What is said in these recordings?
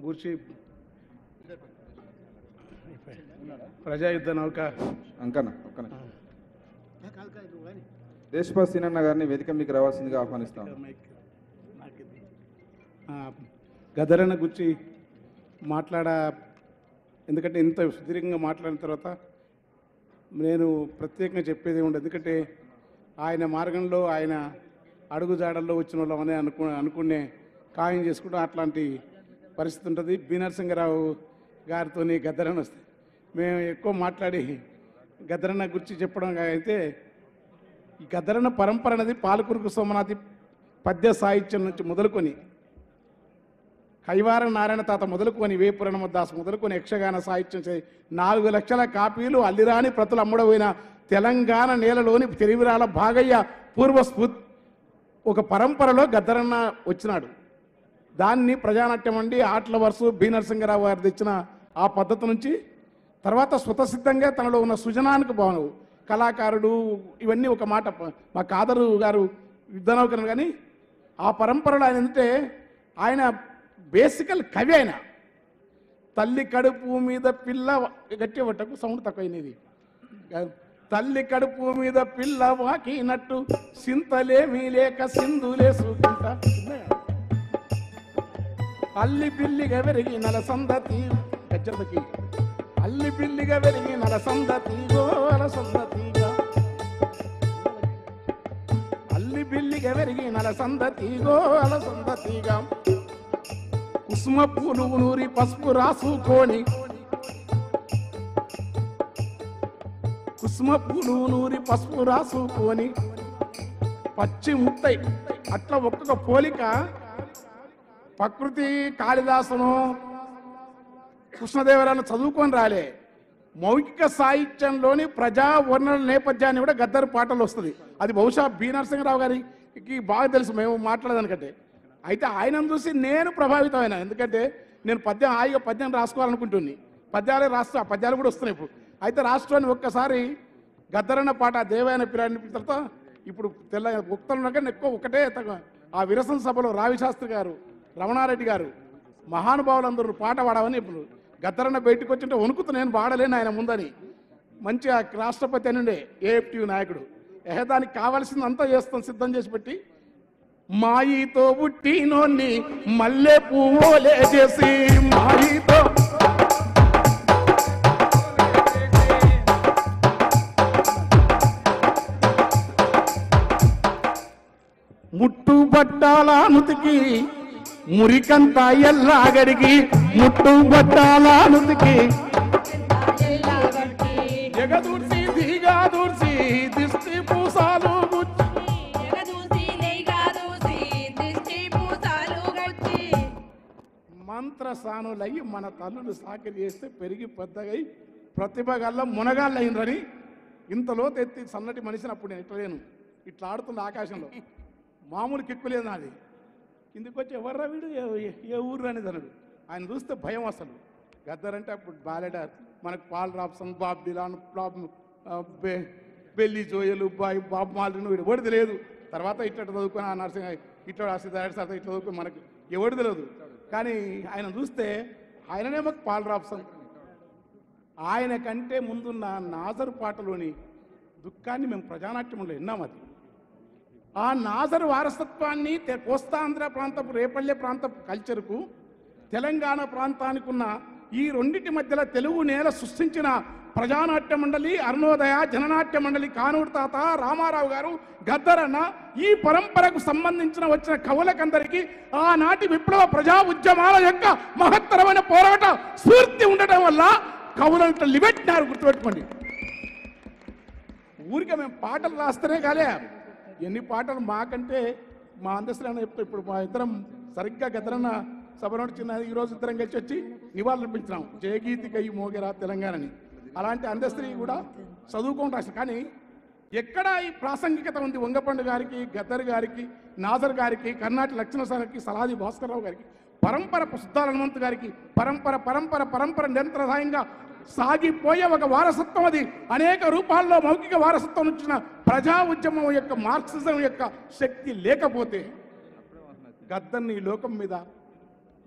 గురించి ప్రజాయుద్ధ నౌక అంకన్న ఒక్కనే దేశపాల్ సీనన్న గారిని వేదిక మీకు రావాల్సిందిగా ఆహ్వానిస్తాం. గదరన్న గురించి ఎందుకంటే ఇంత సుదీర్ఘంగా మాట్లాడిన తర్వాత నేను ప్రత్యేకంగా చెప్పేది ఉండదు. ఎందుకంటే ఆయన మార్గంలో ఆయన అడుగుజాడల్లో వచ్చిన వాళ్ళమని అనుకునే ఖాయం చేసుకుంటూ అట్లాంటి పరిస్థితి ఉంటుంది. బి నరసింహరావు గారితో గద్దరన్న వస్తే మేము ఎక్కువ మాట్లాడి గద్దరన్న గురించి చెప్పడం అయితే ఈ గద్దరన్న పరంపర అనేది పాలకురుకు సోమనాథి పద్య సాహిత్యం నుంచి మొదలుకొని కైవార నారాయణ తాత మొదలుకొని వేపురణమదాస్ మొదలుకొని యక్షగాన సాహిత్యం 4 లక్షల కాపీలు అల్లిరాని ప్రతులు అమ్ముడపోయిన తెలంగాణ నేలలోని తెలివిరాల భాగయ్య పూర్వస్ఫూర్తి ఒక పరంపరలో గద్దరన్న వచ్చినాడు. దాన్ని ప్రజానాట్యం అండి ఆటల వరుస బి నరసింహరావు గారు తెచ్చిన ఆ పద్ధతి నుంచి తర్వాత స్వతసిద్ధంగా తనలో ఉన్న సృజనానికి భావన కళాకారుడు ఇవన్నీ ఒక మాట మా కాదరు గారు యుద్ధనౌకరణ కానీ ఆ పరంపరలో ఆయన ఏంటంటే ఆయన బేసికల్ కవి. ఆయన తల్లి కడుపు మీద పిల్ల గట్టి పట్టకు సౌండ్ తక్కువైనది. తల్లి కడుపు మీద పిల్ల వాకినట్టు సింతలేమీ లేక సింధులేసుకుంటా అల్లి పిల్లిగా వెరిగి నలసందతి గజ్జతకి అల్లి పిల్లిగా వెరిగి నలసందతిగో అలసందతిగా అల్లి పిల్లిగా వెరిగి నలసందతిగో అలసందతిగా కుసుమ పూలు నూరి పసుపు రాసుకొని కుసుమ పూలు నూరి పసుపు రాసుకొని పచ్చి ముత్తై అట్లా ఒక్కొక్క పోలిక ప్రకృతి కాళిదాసును కృష్ణదేవరాయలను చదువుకొని రాలే. మౌఖిక సాహిత్యంలోని ప్రజా వర్ణన నేపథ్యాన్ని కూడా గద్దర్ పాటలు వస్తుంది. అది బహుశా బి నరసింహరావు గారికి బాగా తెలుసు మేము మాట్లాడదానికంటే. అయితే ఆయనను చూసి నేను ప్రభావితమైన. ఎందుకంటే నేను హాయిగా పద్యం రాసుకోవాలనుకుంటుంది. పద్యాలే రాస్తూ ఆ పద్యాలు కూడా వస్తున్నాయి ఇప్పుడు. అయితే రాష్ట్రాన్ని ఒక్కసారి గద్దరన్న పాట దేవైన పిల్లని తర్వాత ఇప్పుడు ఉక్తలు ఎక్కువ ఒకటే ఆ విరసన సభలో రావిశాస్త్రి గారు రమణారెడ్డి గారు మహానుభావులందరూ పాట పాడవని ఇప్పుడు గద్దరన్న బయటకు వచ్చింటే వణుకుతూ నేను పాడలేను ఆయన ముందని. మంచిగా రాష్ట్రపతి అని ఉండే ఏఎఫ్టీ నాయకుడు దానికి కావాల్సిందంతా చేస్తాం సిద్ధం చేసి పెట్టి మాయితో పుట్టినోన్ని మల్లె పువ్వులే చేసి మాయితో ముట్టు బట్టాల నుతికి మురికంతా ఎల్లాగడికి ముట్టు బట్టాల నుతికి జగదూర్చి దిగాదూర్చి దిష్టి పూసాలు మంత్రసానులయ్యి మన తల్లులు సాకిరి చేస్తే పెరిగి పెద్దగై ప్రతిభ గల్ల మునగాళ్ళు అయినరని ఇంతలో తెత్తి సన్నటి మనిషిని అప్పుడు నేను ఇట్లా లేను ఇట్లా ఆడుతుంది ఆకాశంలో మామూలు కిక్కులేదు నాది. కిందికి వచ్చి ఎవర్రా వీడు ఏ ఊరు అనేది అన్నాడు. ఆయన చూస్తే భయం అసలు. గద్దర్ అంటే అప్పుడు బాలెడా మనకు Paul Robeson Bob Dylan Billy జోయలు బాబ్ మాలిన్ వీడు ఎవడు తెలియదు. తర్వాత ఇట్లా చదువుకొని ఆ నర్సింగ్ ఇట్లా రాసి ఇట్లా చదువుకొని మనకు ఎవడు తెలియదు. కానీ ఆయన చూస్తే ఆయననే మాకు పాల్ రాప్సన్. ఆయన కంటే ముందున్న నాజరు పాటలోని దుఃఖాన్ని మేము ప్రజానాట్యంలో విన్నాం. అది ఆ నాజరు వారసత్వాన్ని కోస్తాంధ్ర ప్రాంతపు రేపల్లె ప్రాంతపు కల్చర్కు తెలంగాణ ప్రాంతానికి ఉన్న ఈ రెండింటి మధ్యలో తెలుగు నేల సృష్టించిన ప్రజానాట్య మండలి అరుణోదయ జననాట్య మండలి కానూరు తాత రామారావు గారు గద్దరన్న ఈ పరంపరకు సంబంధించిన వచ్చిన కవులకందరికీ ఆనాటి విప్లవ ప్రజా ఉద్యమాల యొక్క మహత్తరమైన పోరాట స్ఫూర్తి ఉండటం వల్ల కవులంతా లిబెట్టినారు. గుర్తుపెట్టుకోండి. ఊరికే మేము పాటలు రాస్తేనే కాలే ఎన్ని పాటలు మాకంటే మా అందస్తులైనా చెప్తే ఇప్పుడు మా ఇద్దరం సరిగ్గా గద్దరన్న సభలో చిన్న ఈరోజు ఇద్దరం కలిసి వచ్చి నివాళులు అర్పించినాం జయగీతి కై మోగేరా తెలంగాణని. అలాంటి అందస్త్రీ కూడా చదువుకొని రాశారు. కానీ ఎక్కడ ఈ ప్రాసంగికత ఉంది? వంగపండు గారికి గద్దర్ గారికి నాజర్ గారికి కర్ణాటి లక్ష్మణ సార్కి సలాది భాస్కర్రావు గారికి పరంపర సుద్దాల హనుమంతు గారికి పరంపర పరంపర పరంపర నిరంతరదాయంగా సాగిపోయే ఒక వారసత్వం. అది అనేక రూపాల్లో మౌఖిక వారసత్వం వచ్చిన ప్రజా ఉద్యమం యొక్క మార్క్సిజం యొక్క శక్తి లేకపోతే గద్దర్ని ఈ లోకం మీద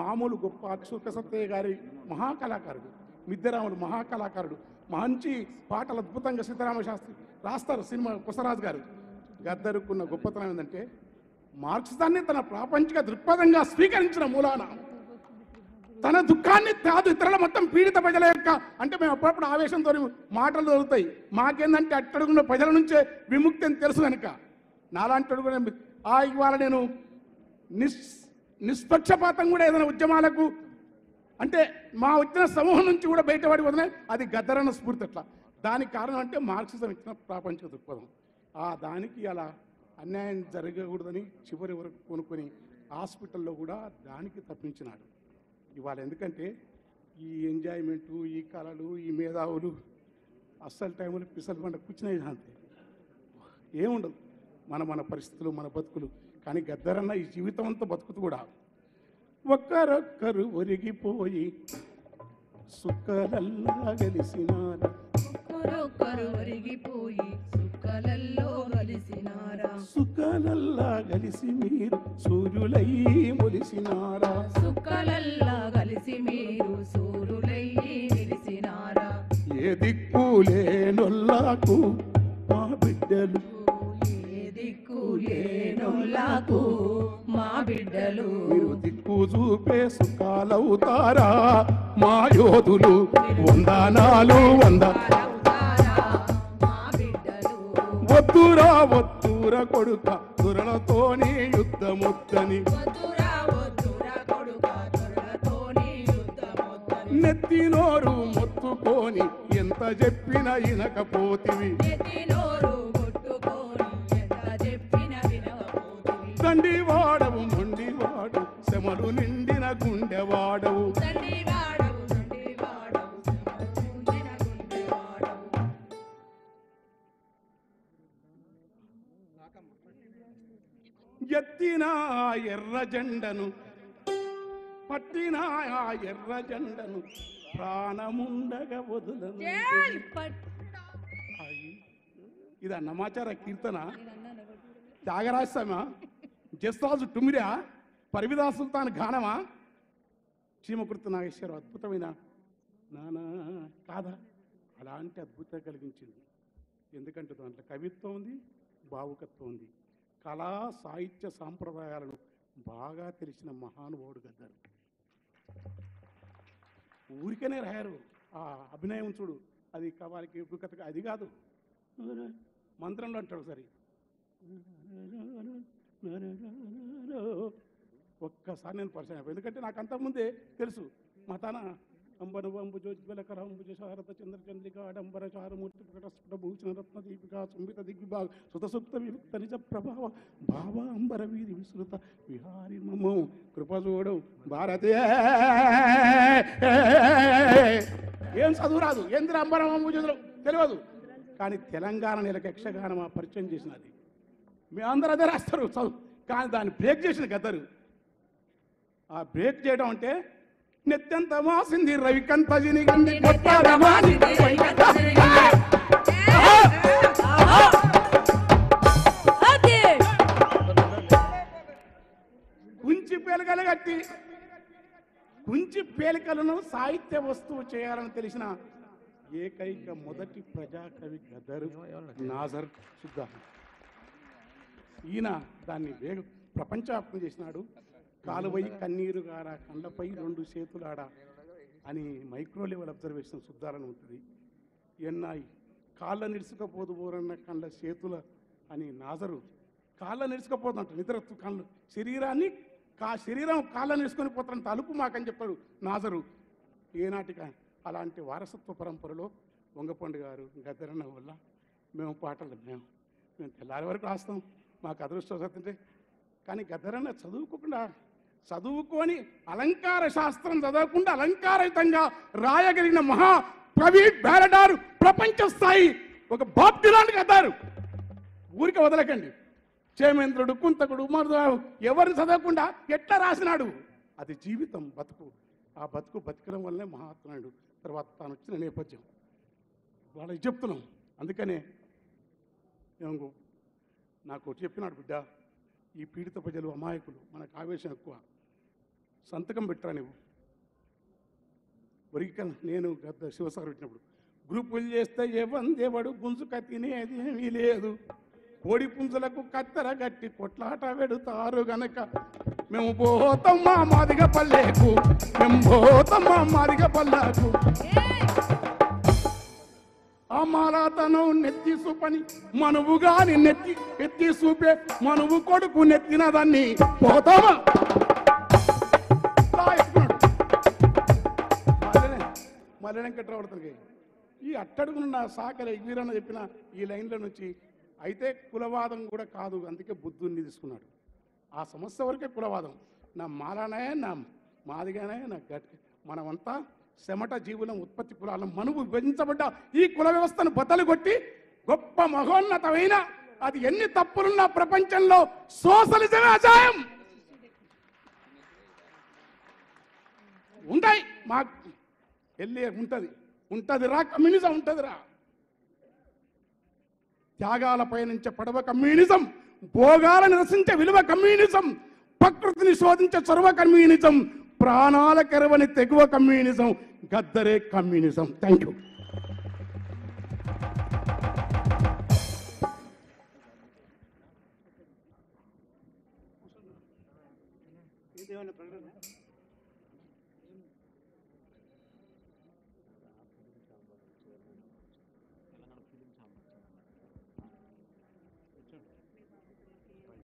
మామూలు గొప్ప అచ్యుత సత్తయ్య గారి మహాకళాకారుడు, మిద్దెరాములు మహాకళాకారుడు, మంచి పాటలు అద్భుతంగా సీతారామ శాస్త్రి రాస్తారు. సినిమా కొసరాజు గారు. గద్దరుకున్న గొప్పతనం ఏంటంటే మార్క్సిజాన్ని తన ప్రాపంచిక దృక్పథంగా స్వీకరించిన మూలాన తన దుఃఖాన్ని కాదు ఇతరుల మొత్తం పీడిత ప్రజల యొక్క, అంటే మేము అప్పుడప్పుడు ఆవేశంతో మాటలు దొరుకుతాయి, మాకేందంటే అట్టడుగున్న ప్రజల నుంచే విముక్తి అని తెలుసు కనుక నాలాంటి అడుగునే ఇవాళ నేను నిష్పక్షపాతం కూడా ఏదైనా ఉద్యమాలకు అంటే మా వచ్చిన సమూహం నుంచి కూడా బయటపడి వదిలే అది గద్దరన్న స్ఫూర్తి. అట్లా దానికి కారణం అంటే మార్క్సిజం ఇచ్చిన ప్రాపంచిక దృక్పథం. దానికి అలా అన్యాయం జరగకూడదని చివరి వరకు కొనుక్కొని హాస్పిటల్లో కూడా దానికి తప్పించినాడు. ఇవాళ ఎందుకంటే ఈ ఎంజాయ్మెంటు, ఈ కళలు, ఈ మేధావులు అస్సలు టైంలో పిసలు పంట కూర్చునేది అంతే, ఏముండదు. మన పరిస్థితులు, మన బతుకులు. కానీ గద్దరన్న ఈ జీవితం అంతా బతుకుతూ కూడా ఒక్కరొక్కరు ఒరిగిపోయి సుక్కలల్లా గలిసినారా, ఒక్కరొక్కరు ఒరిగిపోయి సుక్కలల్లో గలిసినారా, సుక్కలల్లా గలిసి మీరు సూర్యులై మొలిసినారా, సుక్కలల్లా కలిసి మీరు సూర్యులై నిలిసినారా, ఏ దిక్కు లేనొల్లాకు మా బిడ్డలు, ఏ దిక్కు లేనోళ్ళకు మా బిడ్డలు, మీరు దిక్కు చూపే సుఖాలవుతారా మా యోధులు, వందనాలు అవుతారా మా బిడ్డలు, వద్దురా వద్దురా కొడుక దురలతోని యుద్ధమొద్దని, వద్దురా వద్దురా కొడుకా దొరలతోని యుద్ధమొద్దని, నెత్తినోరు మొత్తుకొని ఎంత చెప్పినా ఇనకపోతివి, ఎత్తి నోరు కొట్టుకొని ఎంత చెప్పిన వినకపోతివి, దండివాడవు మొండివాడు శమలు నిండిన గుండెవాడవు, దండివాడవు దండివాడవు శ్రమల గుండెవాడవు, ఎత్తిన ఎర్ర జెండను పట్టిన ఎర్ర జెండను ప్రాణముండగా వదులను. ఇది అన్నమాచార కీర్తన, త్యాగరాజస్వామా, జస్రాజు టుమిరా, పరివిదా సుల్తాన్ గానమా, చీమకుర్తి నాగేశ్వరరావు అద్భుతమైన నానా కాదా అలాంటి అద్భుతం కలిగించింది. ఎందుకంటే దాంట్లో కవిత్వం ఉంది, భావుకత్వం ఉంది, కళా సాహిత్య సాంప్రదాయాలను బాగా తెలిసిన మహానుభావుడు గద్దరు. ఊరికనే రాయరు, ఆ అభినయం చూడు, అది కవాలికి కథకి అది కాదు, మంత్రంలో అంటాడు సరే, ఒక్కసారి నేను పరిచయం అయిపోయి, ఎందుకంటే నాకు అంతకుముందే తెలుసు. మా తాన అంబను వంబు జోజ్వలకర అంబుజ శారద చంద్ర చంద్రిక ఆడంబర చారుమూర్తి ప్రకటస్ఫుట భూషణ రత్న దీపిక సుంబిత దిగ్విభాగ సుతసుప్త విముక్త నిజ ప్రభావ భావ అంబర వీరి విస్తృత విహారి మమో కృపజోడు భారతే. ఏం చదువు రాదు, ఏంద్ర అంబరం అంబుజులు తెలియదు, కానీ తెలంగాణ నెలకు యక్షగానం పరిచయం చేసినది. మీ అందరూ అదే రాస్తారు చదువు, కానీ దాన్ని బ్రేక్ చేసిన గద్దరు. ఆ బ్రేక్ చేయడం అంటే నెత్తంత మాసింది రవికంత జినిగంది కొత్త రమానిది కుంచి పేలికలు కట్టి కుంచి పేలికలను సాహిత్య వస్తువు చేయాలని తెలిసిన ఏకైక మొదటి ప్రజాకవి గద్దరు నాజర్ సుద్దా. ఈయన దాన్ని ప్రపంచవ్యాప్తం చేసినాడు. కాలువై కన్నీరు గారా కండ్లపై రెండు చేతులాడ అని మైక్రో లెవెల్ అబ్జర్వేషన్ శుద్ధాలను ఉంటుంది. ఎన్నాయి కాళ్ళ నిడుచుకపోదు బోరన్న కండ్ల చేతుల అని నాజరు కాళ్ళ నిడుచుకపోతుంట నిద్ర కళ్ళు శరీరాన్ని శరీరం కాళ్ళ నిడుచుకొని పోతాను తలుపు మాకని చెప్పాడు నాజరు. ఏనాటిగా అలాంటి వారసత్వ పరంపరలో వంగపండు గారు గద్దరన్న వల్ల మేము పాటలు మేము తెల్లారి వరకు రాస్తాం, మాకు అదృష్టం. కానీ గద్దరన్న చదువుకొని అలంకార శాస్త్రం చదవకుండా అలంకారయుతంగా రాయగలిగిన మహా ప్రవీణ్ బ్యాలడారు, ప్రపంచ స్థాయి ఒక బాబ్ డిలాన్ గద్దారు. ఊరికే వదలకండి. చేమేంద్రుడు, కుంతకుడు, ఎవరిని చదవకుండా ఎట్లా రాసినాడు, అది జీవితం, బతుకు. ఆ బతుకు బతకడం వల్లనే మహాత్ముడు. తర్వాత తాను వచ్చిన నేపథ్యం వాళ్ళకి చెప్తున్నాం. అందుకనే నాకు చెప్పినాడు, బిడ్డ ఈ పీడిత ప్రజలు అమాయకులు, మనకు ఆవేశం ఎక్కువ, సంతకం పెట్టరా నువ్వు ఒరిగిక నేను గత శివసాగర్ పెట్టినప్పుడు గ్రూపులు చేస్తే ఎవడు గుంజుక తినేది ఏమీ లేదు కోడి పుంజులకు కత్తెర గట్టి కొట్లాట పెడతారు గనక మేము పోతాం మా మాదిగ పల్లెకు మేము పోతాం మా మాదిగ పల్లెకు ఆ మారాతను నెత్తి చూపని మనువు గాని ఎత్తి చూపే మనువు కొడుకు నెత్తిన దాన్ని పోతామా మల్లె వెంకట్రావుడికి ఈ అట్టడుగున్న సాకల ఎగిరన్న చెప్పిన ఈ లైన్ల నుంచి అయితే కులవాదం కూడా కాదు, అందుకే బుద్ధుడిని తీసుకున్నాడు. ఆ సమస్య వరకే కులవాదం. నా మాలానే నా మాదిగానే నా గట్టి మనమంతా చెమట జీవులం ఉత్పత్తి కులాలం మనువు విభజించబడ్డ ఈ కుల వ్యవస్థను బద్దలు కొట్టి గొప్ప మహోన్నతమైన అది ఎన్ని తప్పులున్నా ప్రపంచంలో సోషలిజమే అజాయం ఉంటాయి. మా వెళ్ళి ఉంటదిరా కమ్యూనిజం ఉంటదిరా. త్యాగాల పయనించే పడవ కమ్యూనిజం, భోగాలను నిరసించే విలువ కమ్యూనిజం, ప్రకృతిని శోధించే చొరవ కమ్యూనిజం, ప్రాణాల కెరవని తెగువ కమ్యూనిజం, గద్దరే కమ్యూనిజం. Thank you.